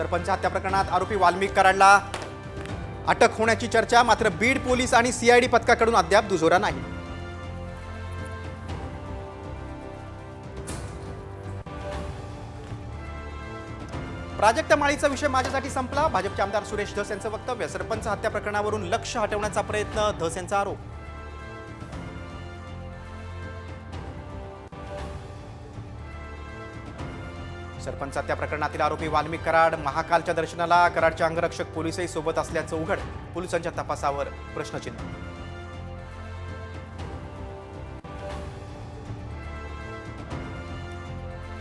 सरपंच हत्या प्रकरणात आरोपी वाल्मिक कराडला अटक होण्याची चर्चा, मात्र बीड पोलीस आणि सीआयडी पथकाकडून अद्याप दुजोरा नाही. प्राजक्त माळीचा विषय माझ्यासाठी संपला. भाजपचे आमदार सुरेश धस यांचं वक्तव्य. सरपंच हत्या प्रकरणावरून लक्ष हटवण्याचा प्रयत्न, धस यांचा आरोप. सरपंच हत्या प्रकरणातील आरोपी वाल्मिक कराड महाकालच्या दर्शनाला. कराडचे अंगरक्षक पोलिसही सोबत असल्याचं उघड. पोलिसांच्या तपासावर प्रश्नचिन्ह.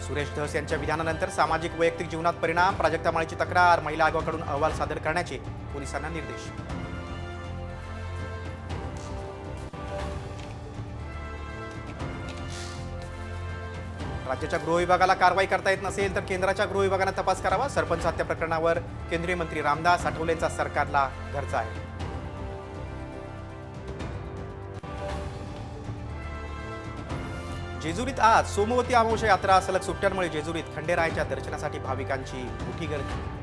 सुरेश धस यांच्या विधानानंतर सामाजिक वैयक्तिक जीवनात परिणाम. प्राजक्ता माळीची तक्रार, महिला आयोगाकडून अहवाल सादर करण्याचे पोलिसांना निर्देश. राज्याच्या गृह विभागाला कारवाई करता येत नसेल तर केंद्राच्या गृह विभागाने तपास करावा. सरपंच हत्या प्रकरणावर केंद्रीय मंत्री रामदास आठवलेंचा सरकारला घरचा आहे. जेजुरीत आज सोमवती अमावस्या यात्रा. सलग सुट्ट्यांमुळे जेजुरीत खंडेरायाच्या दर्शनासाठी भाविकांची मोठी गर्दी.